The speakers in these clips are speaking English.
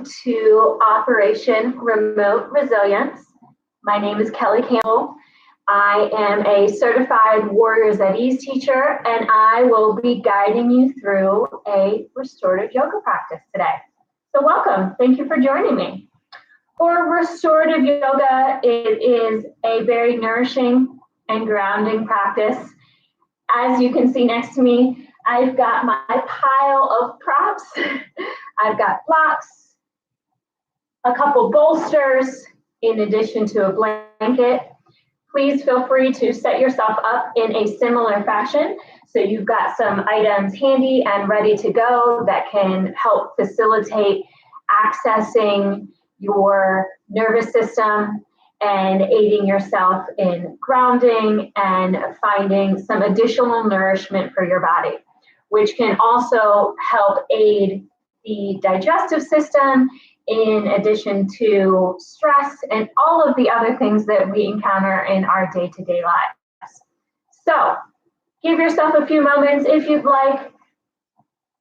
to Operation Remote Resilience. My name is Kelly Campbell. I am a certified Warriors at Ease teacher, and I will be guiding you through a restorative yoga practice today. So welcome, thank you for joining me. For restorative yoga, it is a very nourishing and grounding practice. As you can see next to me, I've got my pile of props. I've got blocks, a couple bolsters, in addition to a blanket. Please feel free to set yourself up in a similar fashion so you've got some items handy and ready to go that can help facilitate accessing your nervous system and aiding yourself in grounding and finding some additional nourishment for your body, which can also help aid the digestive system in addition to stress and all of the other things that we encounter in our day-to-day lives. So give yourself a few moments if you'd like,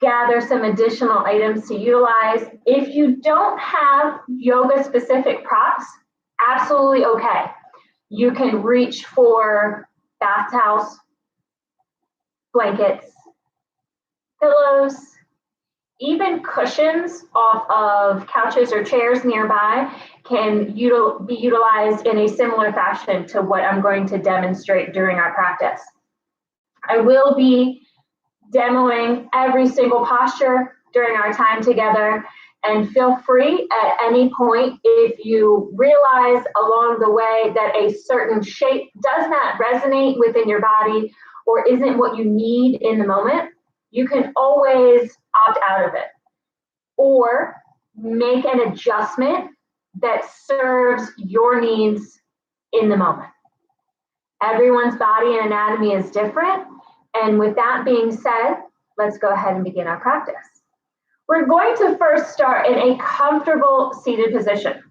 gather some additional items to utilize. If you don't have yoga-specific props, absolutely okay. You can reach for bath towels, blankets, pillows, even cushions off of couches or chairs nearby can be utilized in a similar fashion to what I'm going to demonstrate during our practice. I will be demoing every single posture during our time together, and feel free at any point if you realize along the way that a certain shape does not resonate within your body or isn't what you need in the moment, you can always opt out of it or make an adjustment that serves your needs in the moment. Everyone's body and anatomy is different. And with that being said, let's go ahead and begin our practice. We're going to first start in a comfortable seated position,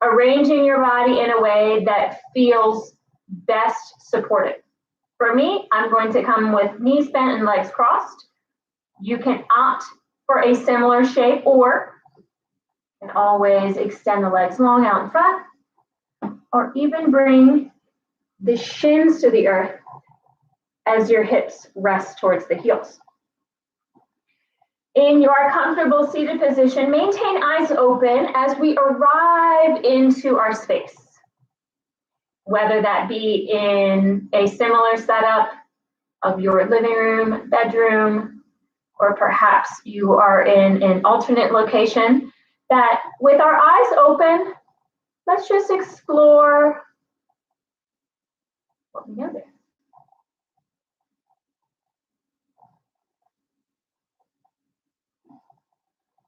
arranging your body in a way that feels best supported. For me, I'm going to come with knees bent and legs crossed. You can opt for a similar shape, or you can always extend the legs long out in front, or even bring the shins to the earth as your hips rest towards the heels. In your comfortable seated position, maintain eyes open as we arrive into our space, whether that be in a similar setup of your living room, bedroom, or perhaps you are in an alternate location, that with our eyes open, let's just explore what we know there.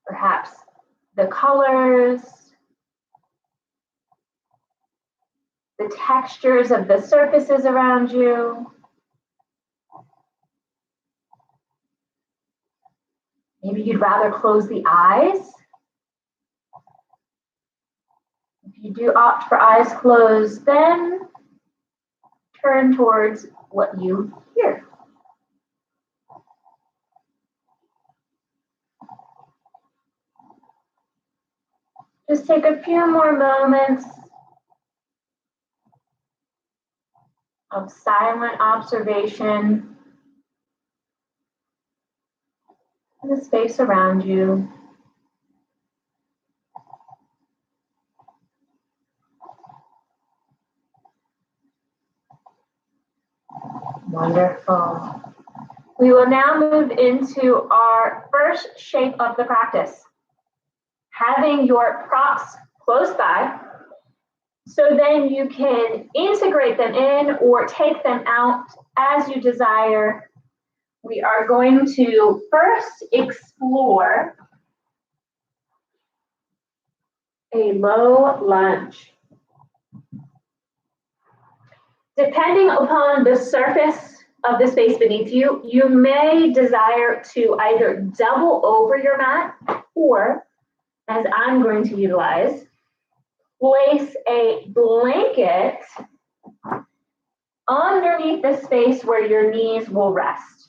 Perhaps the colors, the textures of the surfaces around you. Maybe you'd rather close the eyes. If you do opt for eyes closed, then turn towards what you hear. Just take a few more moments of silent observation of the space around you. Wonderful. We will now move into our first shape of the practice. Having your props close by, so then you can integrate them in or take them out as you desire. We are going to first explore a low lunge. Depending upon the surface of the space beneath you, you may desire to either double over your mat or, as I'm going to utilize, place a blanket underneath the space where your knees will rest.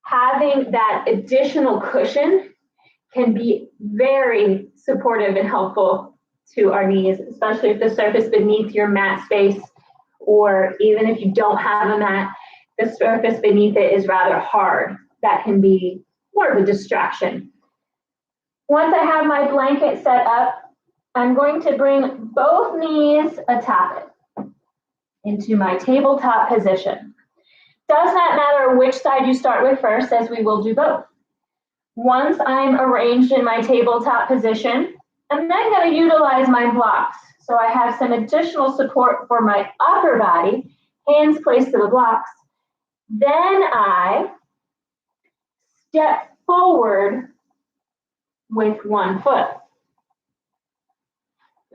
Having that additional cushion can be very supportive and helpful to our knees, especially if the surface beneath your mat space, or even if you don't have a mat, the surface beneath it is rather hard. That can be more of a distraction. Once I have my blanket set up, I'm going to bring both knees atop it into my tabletop position. Does not matter which side you start with first, as we will do both. Once I'm arranged in my tabletop position, I'm then going to utilize my blocks. So I have some additional support for my upper body, hands placed to the blocks. Then I step forward with one foot.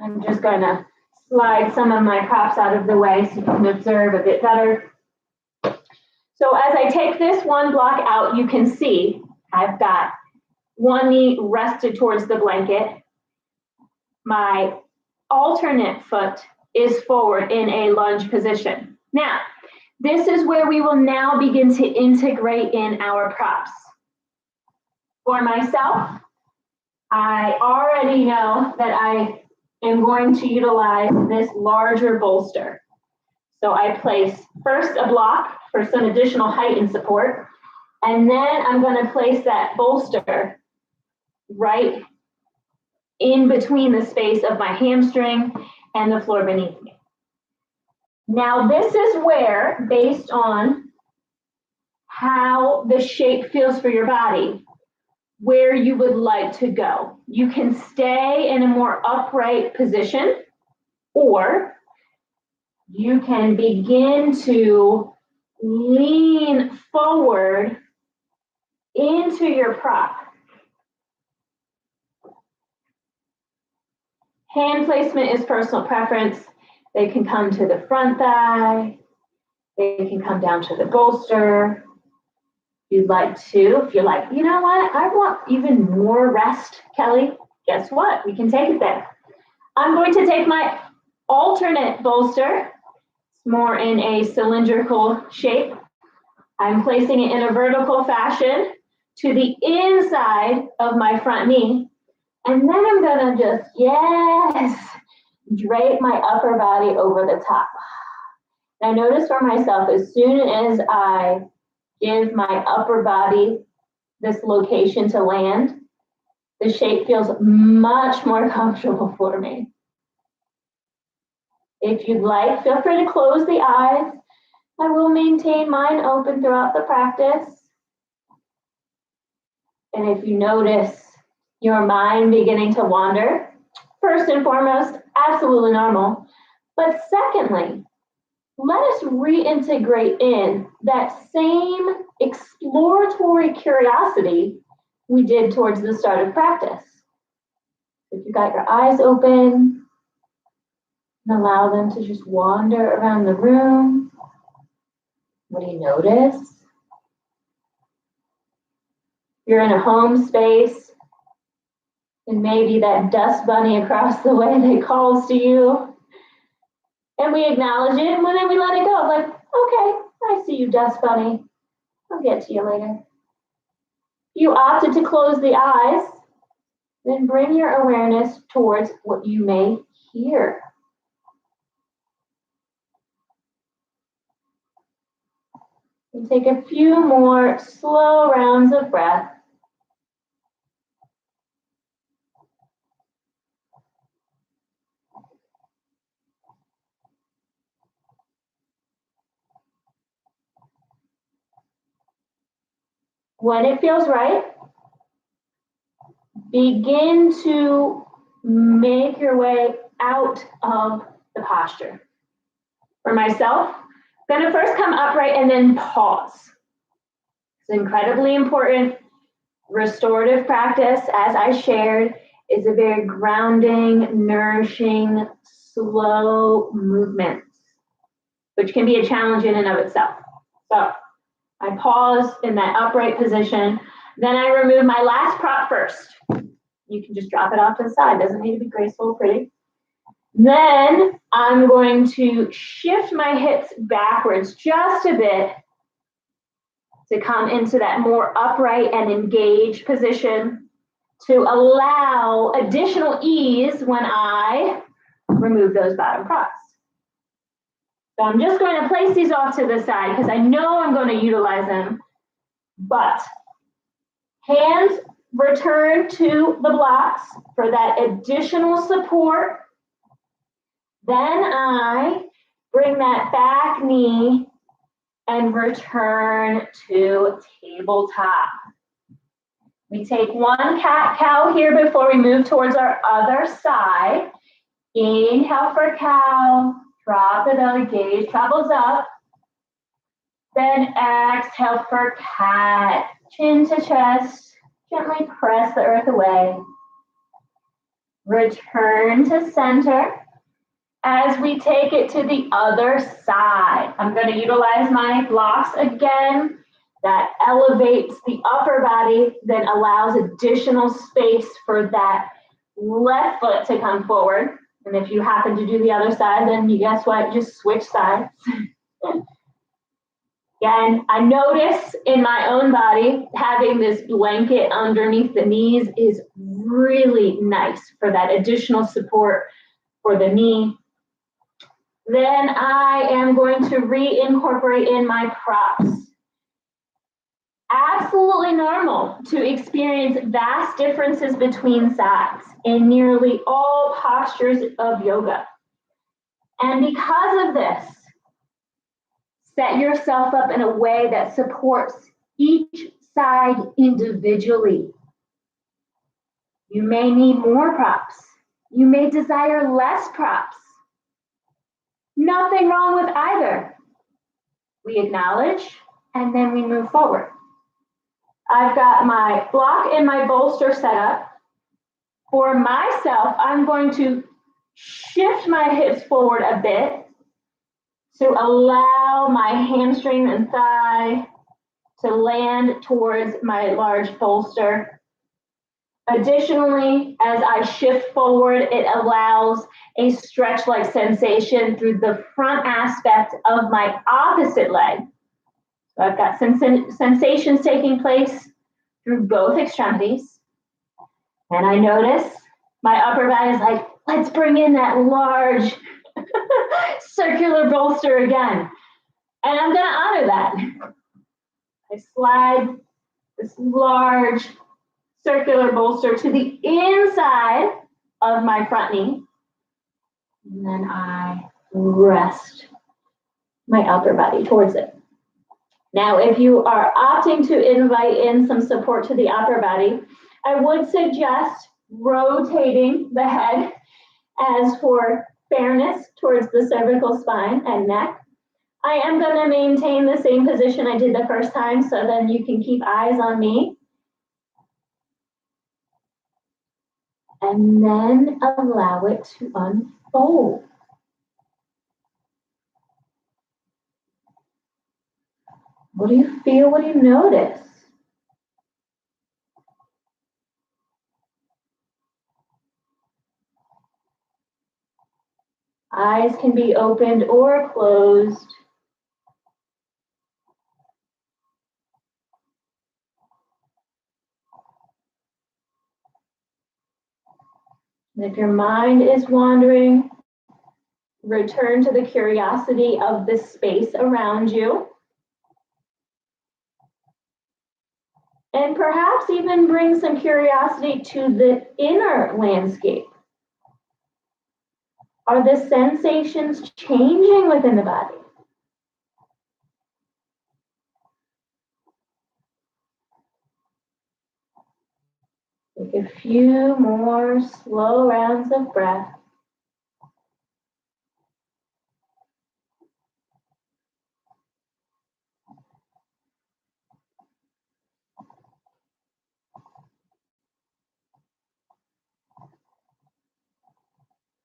I'm just going to slide some of my props out of the way so you can observe a bit better. So as I take this one block out, you can see I've got one knee rested towards the blanket. My alternate foot is forward in a lunge position. Now, this is where we will now begin to integrate in our props. For myself, I already know that I am going to utilize this larger bolster. So I place first a block for some additional height and support, and then I'm going to place that bolster right in between the space of my hamstring and the floor beneath me. Now this is where, based on how the shape feels for your body, where you would like to go. You can stay in a more upright position, or you can begin to lean forward into your prop. Hand placement is personal preference. They can come to the front thigh. They can come down to the bolster. If you're like, you know what, I want even more rest, Kelly, guess what? We can take it there. I'm going to take my alternate bolster. It's more in a cylindrical shape. I'm placing it in a vertical fashion to the inside of my front knee. And then I'm gonna just, drape my upper body over the top. Now notice for myself, as soon as I give my upper body this location to land, the shape feels much more comfortable for me. If you'd like, feel free to close the eyes. I will maintain mine open throughout the practice. And if you notice your mind beginning to wander, first and foremost, absolutely normal. But secondly, let us reintegrate in that same exploratory curiosity we did towards the start of practice. If you got your eyes open, and allow them to just wander around the room. What do you notice? You're in a home space, and maybe that dust bunny across the way that calls to you. And we acknowledge it, and then we let it go. Like, okay, I see you, dust bunny. I'll get to you later. You opted to close the eyes, then bring your awareness towards what you may hear. And take a few more slow rounds of breath. When it feels right, begin to make your way out of the posture. For myself, I'm going to first come upright and then pause. It's incredibly important. Restorative practice, as I shared, is a very grounding, nourishing, slow movement, which can be a challenge in and of itself. So I pause in that upright position. Then I remove my last prop first. You can just drop it off to the side. Doesn't need to be graceful or pretty. Then I'm going to shift my hips backwards just a bit to come into that more upright and engaged position. to allow additional ease when I remove those bottom props. So I'm just going to place these off to the side because I know I'm going to utilize them, but hands return to the blocks for that additional support. Then I bring that back knee and return to tabletop. We take one cat-cow here before we move towards our other side. Inhale for cow, drop the belly, gaze travels up. Then exhale for cat, chin to chest, gently press the earth away. Return to center. As we take it to the other side, I'm going to utilize my blocks again. That elevates the upper body, then allows additional space for that left foot to come forward. And if you happen to do the other side, then you guess what? Just switch sides. Again, I notice in my own body, having this blanket underneath the knees is really nice for that additional support for the knee. Then I am going to reincorporate in my props. Absolutely normal to experience vast differences between sides in nearly all postures of yoga. And because of this, set yourself up in a way that supports each side individually. You may need more props. You may desire less props. Nothing wrong with either. We acknowledge and then we move forward. I've got my block and my bolster set up. For myself, I'm going to shift my hips forward a bit to allow my hamstring and thigh to land towards my large bolster. Additionally, as I shift forward, it allows a stretch-like sensation through the front aspect of my opposite leg. So I've got sensations taking place through both extremities. And I notice my upper body is like, let's bring in that large circular bolster again. And I'm going to honor that. I slide this large circular bolster to the inside of my front knee. And then I rest my upper body towards it. Now, if you are opting to invite in some support to the upper body, I would suggest rotating the head as for fairness towards the cervical spine and neck. I am going to maintain the same position I did the first time, so then you can keep eyes on me. And then allow it to unfold. What do you feel? What do you notice? Eyes can be opened or closed. And if your mind is wandering, return to the curiosity of the space around you. And perhaps even bring some curiosity to the inner landscape. Are the sensations changing within the body? Take a few more slow rounds of breath.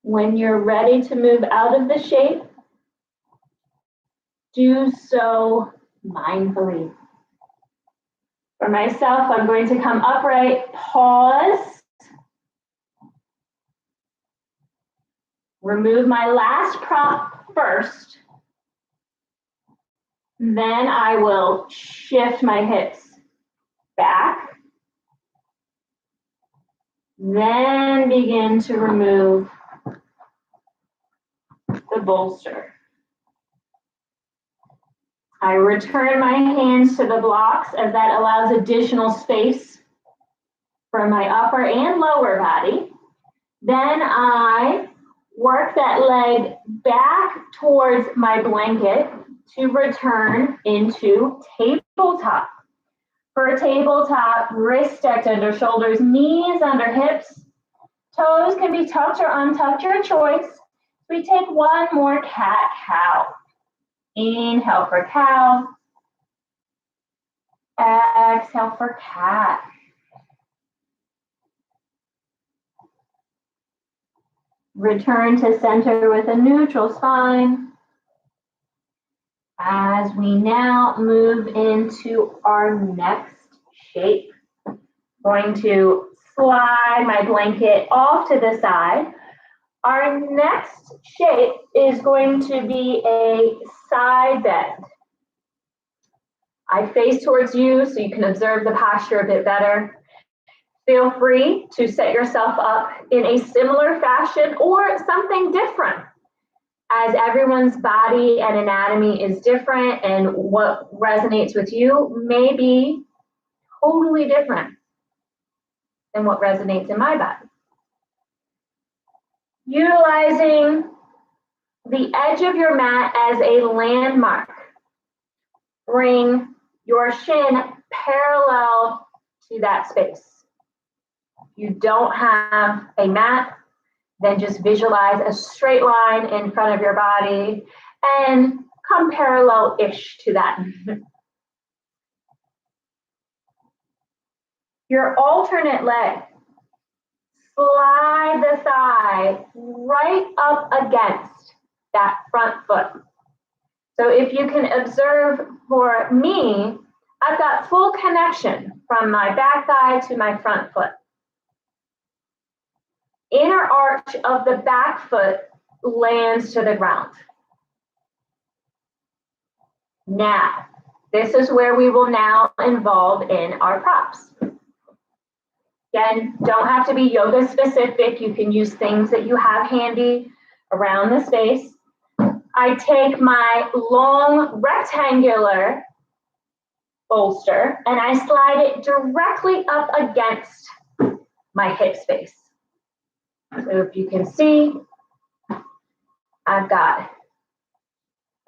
When you're ready to move out of the shape, do so mindfully. For myself, I'm going to come upright, pause, remove my last prop first, then I will shift my hips back, Then begin to remove the bolster. I return my hands to the blocks as that allows additional space for my upper and lower body. Then I work that leg back towards my blanket to return into tabletop. For tabletop, wrists stacked under shoulders, knees under hips. Toes can be tucked or untucked, your choice. We take one more cat-cow. Inhale for cow. Exhale for cat. Return to center with a neutral spine. As we now move into our next shape, going to slide my blanket off to the side. Our next shape is going to be a side bend. I face towards you so you can observe the posture a bit better. Feel free to set yourself up in a similar fashion or something different, as everyone's body and anatomy is different and what resonates with you may be totally different than what resonates in my body. Utilizing the edge of your mat as a landmark. Bring your shin parallel to that space. If you don't have a mat, then just visualize a straight line in front of your body and come parallel-ish to that. Your alternate leg, slide the thigh right up against that front foot. So if you can observe for me, I've got full connection from my back thigh to my front foot. Inner arch of the back foot lands to the ground. Now, this is where we will now involve in our props. Again, don't have to be yoga specific. You can use things that you have handy around the space. I take my long rectangular bolster and I slide it directly up against my hip space. So if you can see, I've got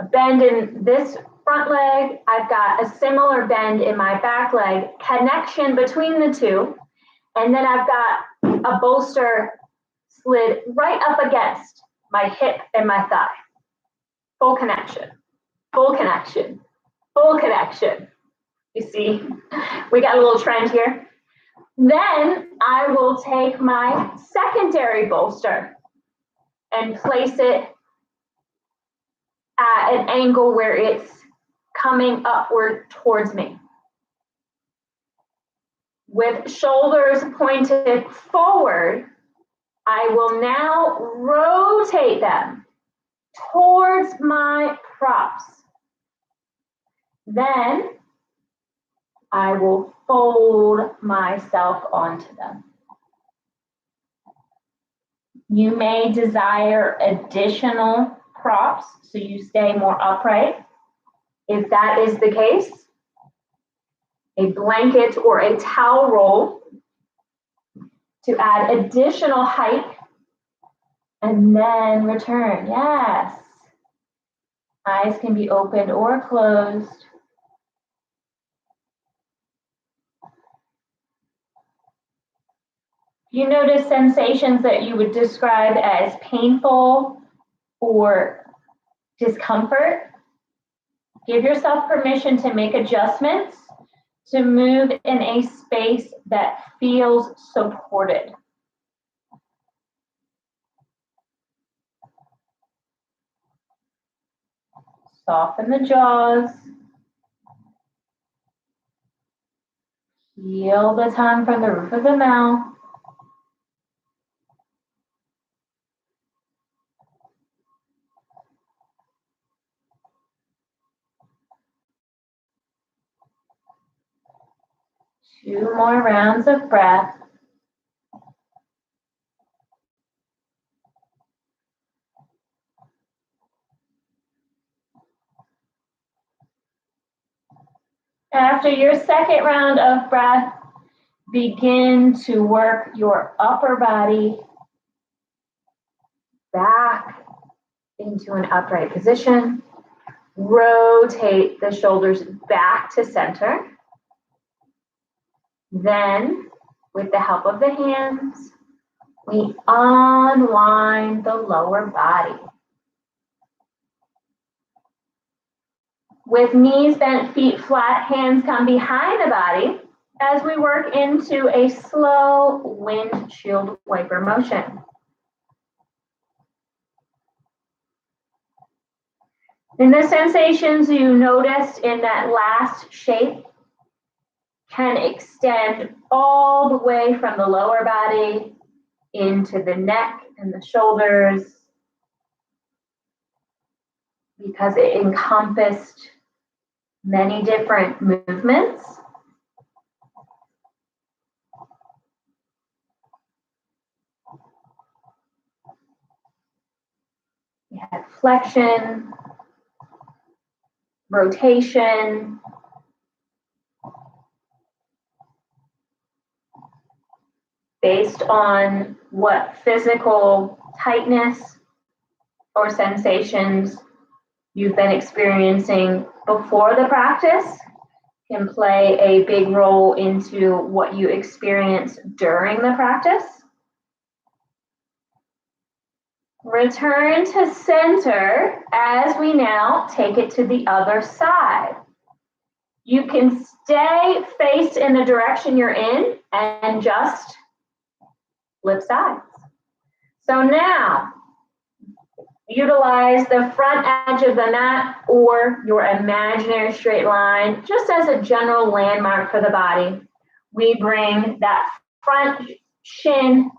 a bend in this front leg. I've got a similar bend in my back leg, connection between the two. And then I've got a bolster slid right up against my hip and my thigh. Full connection, full connection, full connection. You see, we got a little trend here. Then I will take my secondary bolster and place it at an angle where it's coming upward towards me. With shoulders pointed forward, I will now rotate them towards my props. Then I will fold myself onto them. You may desire additional props so you stay more upright. If that is the case, a blanket or a towel roll to add additional height and then return. Yes. Eyes can be opened or closed. You notice sensations that you would describe as painful or discomfort. Give yourself permission to make adjustments to move in a space that feels supported. Soften the jaws. Peel the tongue from the roof of the mouth. Two more rounds of breath. After your second round of breath, begin to work your upper body back into an upright position. Rotate the shoulders back to center. Then, with the help of the hands, we unwind the lower body. With knees bent, feet flat, hands come behind the body as we work into a slow windshield wiper motion. And the sensations you noticed in that last shape can extend all the way from the lower body into the neck and the shoulders because it encompassed many different movements. We had flexion, rotation, based on what physical tightness or sensations you've been experiencing before the practice can play a big role into what you experience during the practice. Return to center as we now take it to the other side. You can stay faced in the direction you're in and just flip sides. So now, utilize the front edge of the mat or your imaginary straight line just as a general landmark for the body. We bring that front shin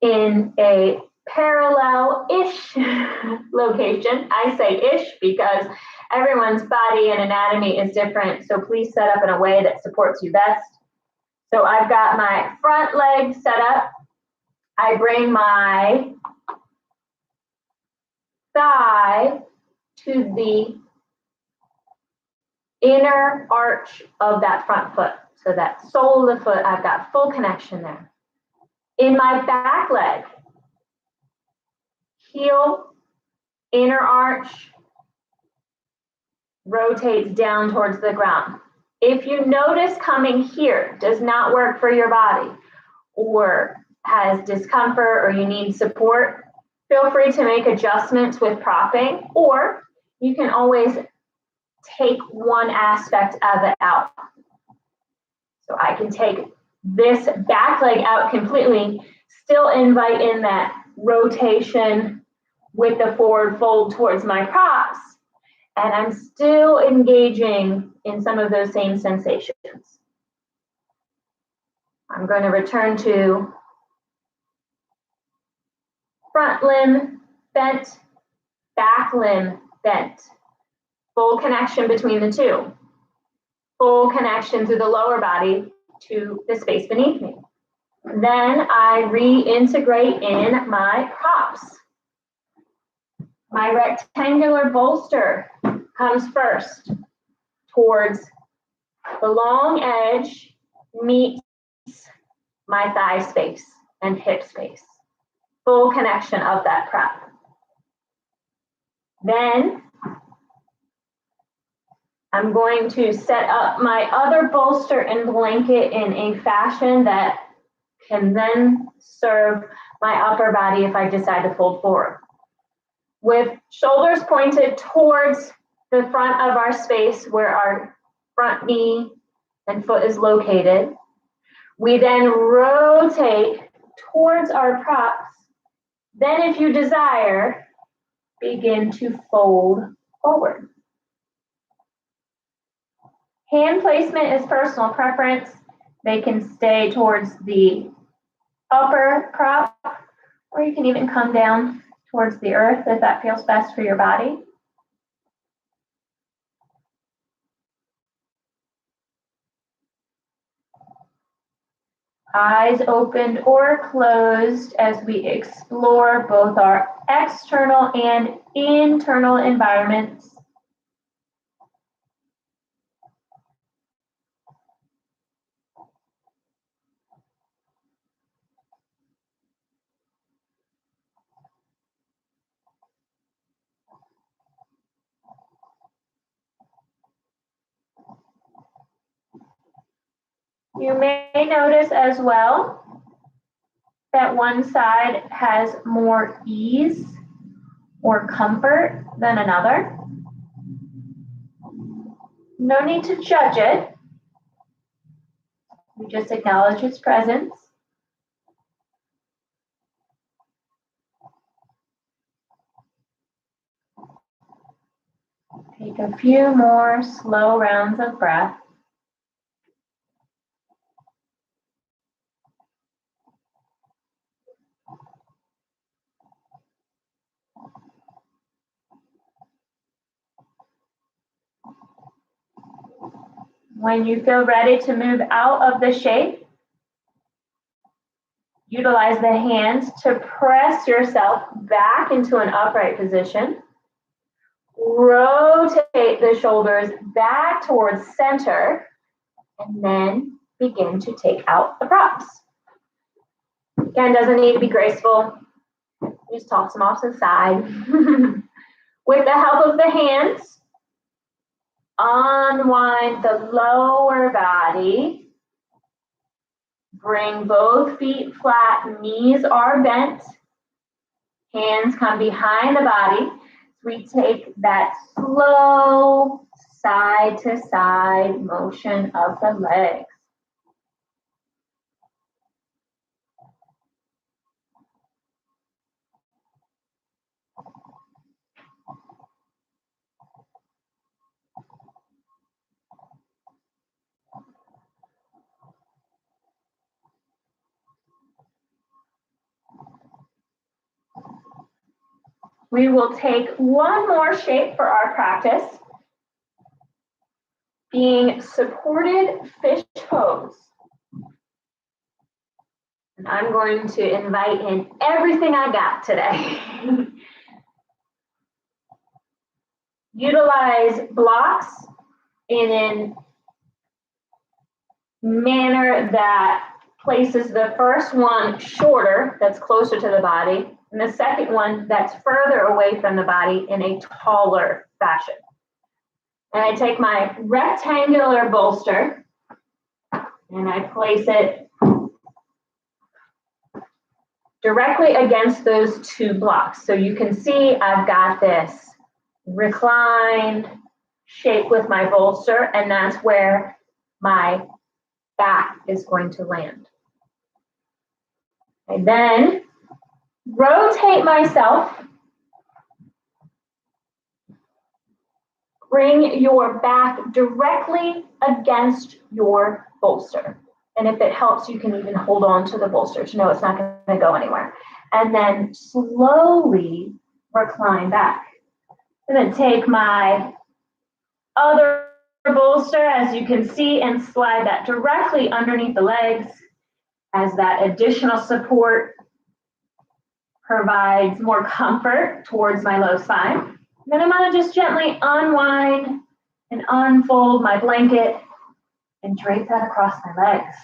in a parallel-ish location. I say ish because everyone's body and anatomy is different, so please set up in a way that supports you best. So I've got my front leg set up. I bring my thigh to the inner arch of that front foot. So that sole of the foot, I've got full connection there. In my back leg, heel, inner arch, rotates down towards the ground. If you notice coming here does not work for your body or has discomfort or you need support, feel free to make adjustments with propping, or you can always take one aspect of it out. So I can take this back leg out completely, still invite in that rotation with the forward fold towards my props, and I'm still engaging in some of those same sensations. I'm going to return to front limb bent, back limb bent. Full connection between the two. Full connection through the lower body to the space beneath me. Then I reintegrate in my props. My rectangular bolster comes first towards the long edge, meets my thigh space and hip space. Full connection of that prop. Then I'm going to set up my other bolster and blanket in a fashion that can then serve my upper body if I decide to fold forward. With shoulders pointed towards the front of our space where our front knee and foot is located, we then rotate towards our props. Then if you desire, begin to fold forward. Hand placement is personal preference. They can stay towards the upper prop, or you can even come down towards the earth if that feels best for your body. Eyes opened or closed as we explore both our external and internal environments. You may notice as well that one side has more ease or comfort than another. No need to judge it. We just acknowledge its presence. Take a few more slow rounds of breath. When you feel ready to move out of the shape, utilize the hands to press yourself back into an upright position. Rotate the shoulders back towards center, and then begin to take out the props. Again, doesn't need to be graceful. Just toss them off to the side. With the help of the hands, unwind the lower body. Bring both feet flat, knees are bent. Hands come behind the body. We take that slow side to side motion of the legs. We will take one more shape for our practice, being supported fish pose. And I'm going to invite in everything I got today. Utilize blocks in a manner that places the first one shorter, that's closer to the body, and the second one that's further away from the body in a taller fashion. And I take my rectangular bolster and I place it directly against those two blocks. So you can see I've got this reclined shape with my bolster, and that's where my back is going to land. I then rotate myself. Bring your back directly against your bolster. And if it helps, you can even hold on to the bolster to know it's not going to go anywhere. And then slowly recline back. And then take my other bolster, as you can see, and slide that directly underneath the legs as that additional support provides more comfort towards my low spine. Then I'm going to just gently unwind and unfold my blanket and drape that across my legs.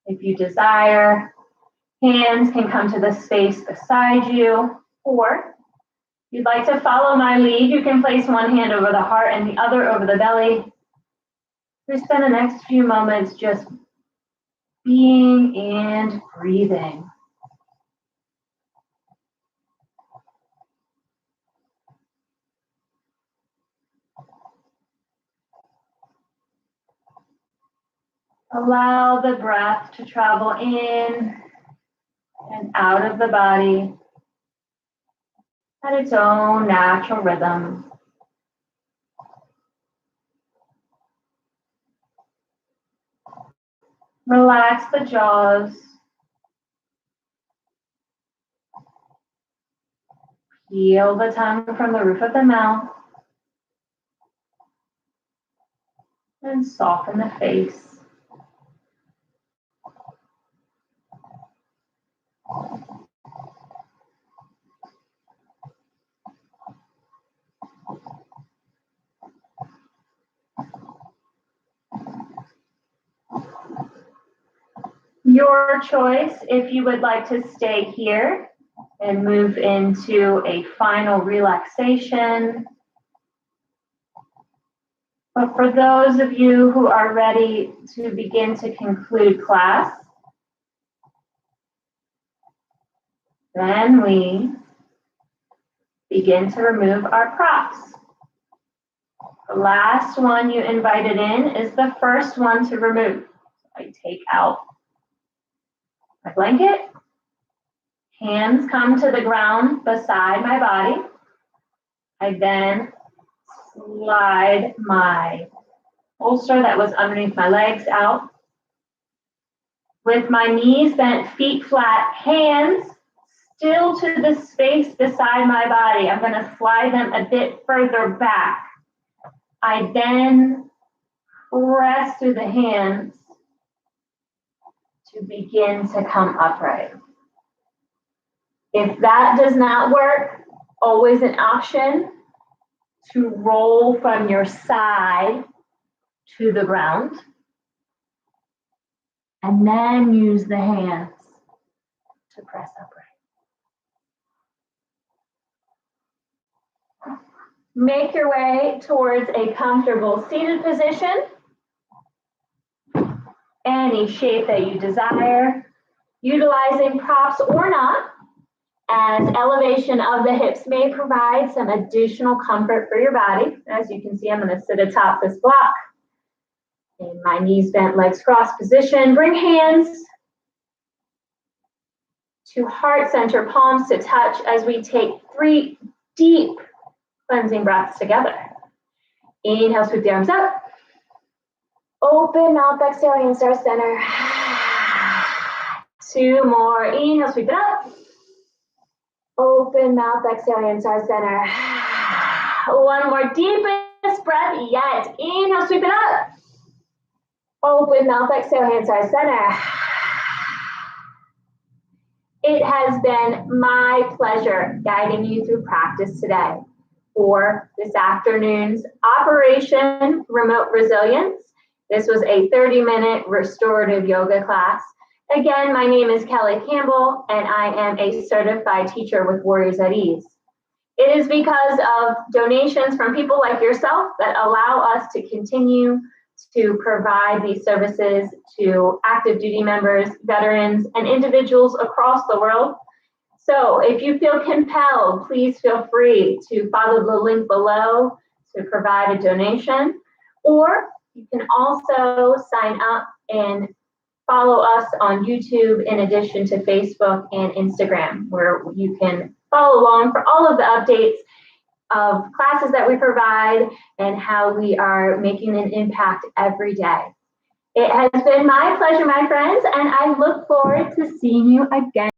If you desire, hands can come to the space beside you, or if you'd like to follow my lead, you can place one hand over the heart and the other over the belly. We spend the next few moments just being and breathing. Allow the breath to travel in and out of the body at its own natural rhythm. Relax the jaws. Peel the tongue from the roof of the mouth. And soften the face. Your choice if you would like to stay here and move into a final relaxation, But for those of you who are ready to begin to conclude class, then we begin to remove our props. The last one you invited in is the first one to remove. I take out my blanket, hands come to the ground beside my body. I then slide my bolster that was underneath my legs out. With my knees bent, feet flat, hands still to the space beside my body. I'm going to slide them a bit further back. I then press through the hands to begin to come upright. If that does not work, always an option to roll from your side to the ground and then use the hands to press upright. Make your way towards a comfortable seated position, any shape that you desire, utilizing props or not, as elevation of the hips may provide some additional comfort for your body. As you can see, I'm going to sit atop this block in my knees bent, legs crossed position. Bring hands to heart center, palms to touch as we take 3 deep cleansing breaths together. Inhale, sweep the arms up. Open mouth, exhale, and start center. 2 more. Inhale, sweep it up. Open mouth, exhale, and start center. 1 more. Deepest breath yet. Inhale, sweep it up. Open mouth, exhale, hands start center. It has been my pleasure guiding you through practice today for this afternoon's Operation Remote Resilience. This was a 30-minute restorative yoga class. Again, my name is Kelly Campbell, and I am a certified teacher with Warriors at Ease. It is because of donations from people like yourself that allow us to continue to provide these services to active duty members, veterans, and individuals across the world. So if you feel compelled, please feel free to follow the link below to provide a donation, or you can also sign up and follow us on YouTube in addition to Facebook and Instagram, where you can follow along for all of the updates of classes that we provide and how we are making an impact every day. It has been my pleasure, my friends, and I look forward to seeing you again.